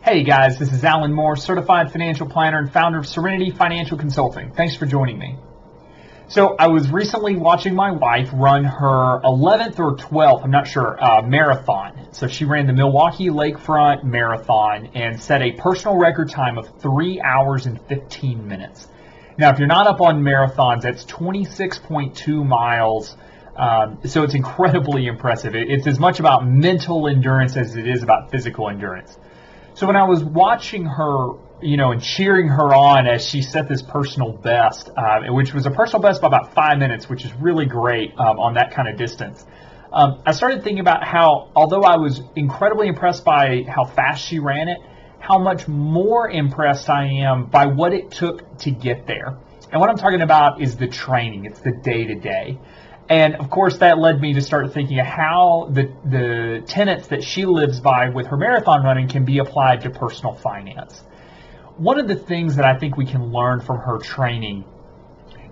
Hey guys, this is Alan Moore, certified financial planner and founder of Serenity Financial Consulting. Thanks for joining me. So I was recently watching my wife run her 11th or 12th, I'm not sure, marathon. So she ran the Milwaukee Lakefront Marathon and set a personal record time of 3 hours and 15 minutes. Now, if you're not up on marathons, that's 26.2 miles. So it's incredibly impressive. It's as much about mental endurance as it is about physical endurance. So when I was watching her, and cheering her on as she set this personal best, which was a personal best by about 5 minutes, which is really great on that kind of distance, I started thinking about how, although I was incredibly impressed by how fast she ran it, how much more impressed I am by what it took to get there. And what I'm talking about is the training. It's the day-to-day. And of course, that led me to start thinking of how the tenets that she lives by with her marathon running can be applied to personal finance. One of the things that I think we can learn from her training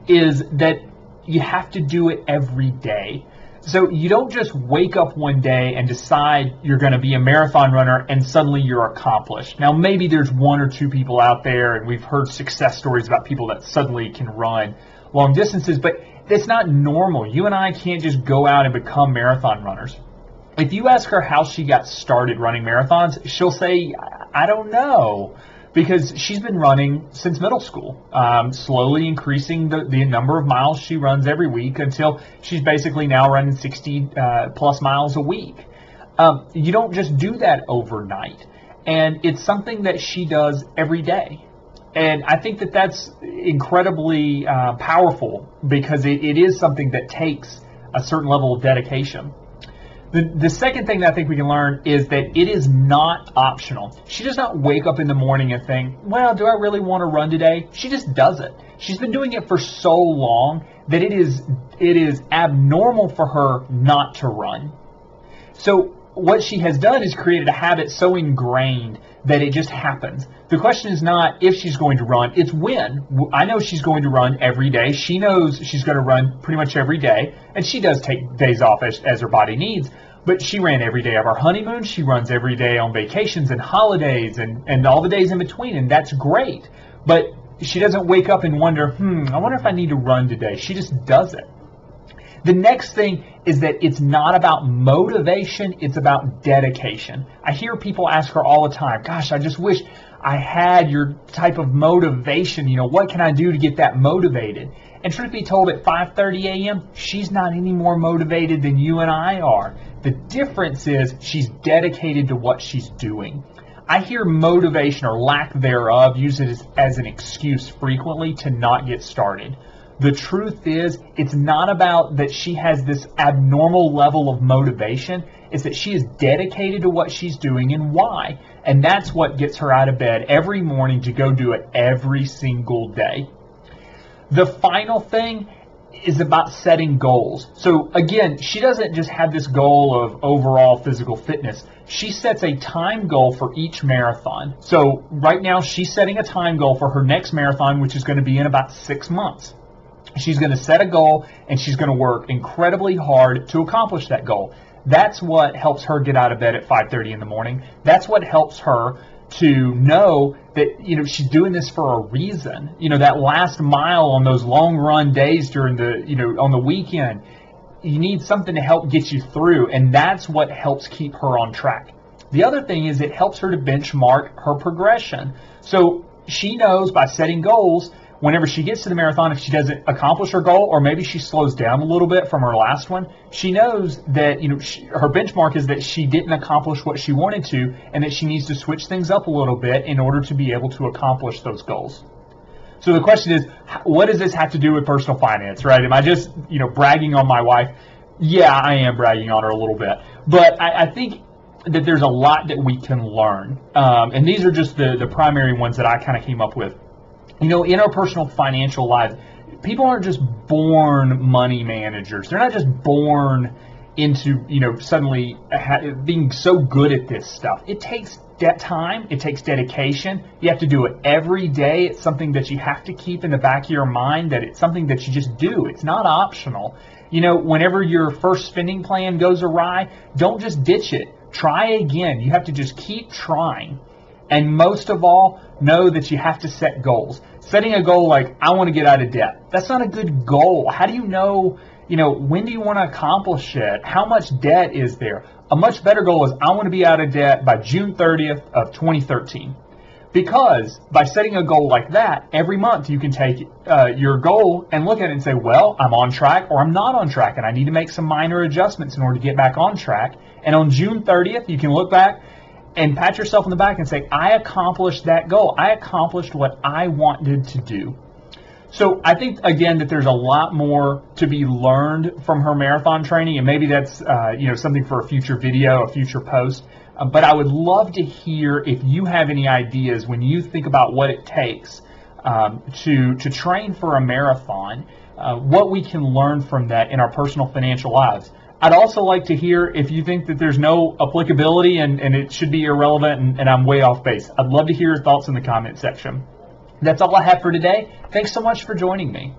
is that you have to do it every day. So you don't just wake up one day and decide you're going to be a marathon runner and suddenly you're accomplished. Now, maybe there's one or two people out there, and we've heard success stories about people that suddenly can run long distances, but it's not normal. You and I can't just go out and become marathon runners. If you ask her how she got started running marathons, she'll say, I don't know, because she's been running since middle school, slowly increasing the number of miles she runs every week until she's basically now running 60 plus miles a week. You don't just do that overnight, and it's something that she does every day. And I think that that's incredibly powerful because it is something that takes a certain level of dedication. The second thing that I think we can learn is that it is not optional. She does not wake up in the morning and think, well, do I really want to run today? She just does it. She's been doing it for so long that it is abnormal for her not to run. So what she has done is created a habit so ingrained that it just happens. The question is not if she's going to run, it's when. I know she's going to run every day. She knows she's going to run pretty much every day, and she does take days off as her body needs, but she ran every day of our honeymoon. She runs every day on vacations and holidays and all the days in between, and that's great. But she doesn't wake up and wonder, I wonder if I need to run today. She just does it. The next thing is that it's not about motivation, it's about dedication. I hear people ask her all the time, gosh, I just wish I had your type of motivation. What can I do to get that motivated? And truth be told, at 5:30 a.m., she's not any more motivated than you and I are. The difference is she's dedicated to what she's doing. I hear motivation or lack thereof used as an excuse frequently to not get started. The truth is, it's not about that she has this abnormal level of motivation. It's that she is dedicated to what she's doing and why. And that's what gets her out of bed every morning to go do it every single day. The final thing is about setting goals. So again, she doesn't just have this goal of overall physical fitness. She sets a time goal for each marathon. So right now, she's setting a time goal for her next marathon, which is going to be in about 6 months. She's going to set a goal, and she's going to work incredibly hard to accomplish that goal. That's what helps her get out of bed at 5:30 in the morning. That's what helps her to know that she's doing this for a reason. That last mile on those long run days during on the weekend, you need something to help get you through, and that's what helps keep her on track. The other thing is it helps her to benchmark her progression. So she knows by setting goals, whenever she gets to the marathon, if she doesn't accomplish her goal, or maybe she slows down a little bit from her last one, she knows that her benchmark is that she didn't accomplish what she wanted to, and that she needs to switch things up a little bit in order to be able to accomplish those goals. So the question is, what does this have to do with personal finance, right? Am I just bragging on my wife? Yeah, I am bragging on her a little bit, but I think that there's a lot that we can learn, and these are just the primary ones that I kind of came up with. In our personal financial lives, people aren't just born money managers. They're not just born into, suddenly being so good at this stuff. It takes time. It takes dedication. You have to do it every day. It's something that you have to keep in the back of your mind, that it's something that you just do. It's not optional. Whenever your first spending plan goes awry, don't just ditch it. Try again. You have to just keep trying. And most of all, know that you have to set goals. Setting a goal like, I want to get out of debt, that's not a good goal. How do you know, when do you want to accomplish it? How much debt is there? A much better goal is, I want to be out of debt by June 30th of 2013. Because by setting a goal like that, every month you can take your goal and look at it and say, well, I'm on track or I'm not on track, and I need to make some minor adjustments in order to get back on track. And on June 30th, you can look back and pat yourself on the back and say, I accomplished that goal. I accomplished what I wanted to do. So I think, again, that there's a lot more to be learned from her marathon training, and maybe that's something for a future video, a future post. But I would love to hear if you have any ideas when you think about what it takes to train for a marathon, what we can learn from that in our personal financial lives. I'd also like to hear if you think that there's no applicability and it should be irrelevant and I'm way off base. I'd love to hear your thoughts in the comment section. That's all I have for today. Thanks so much for joining me.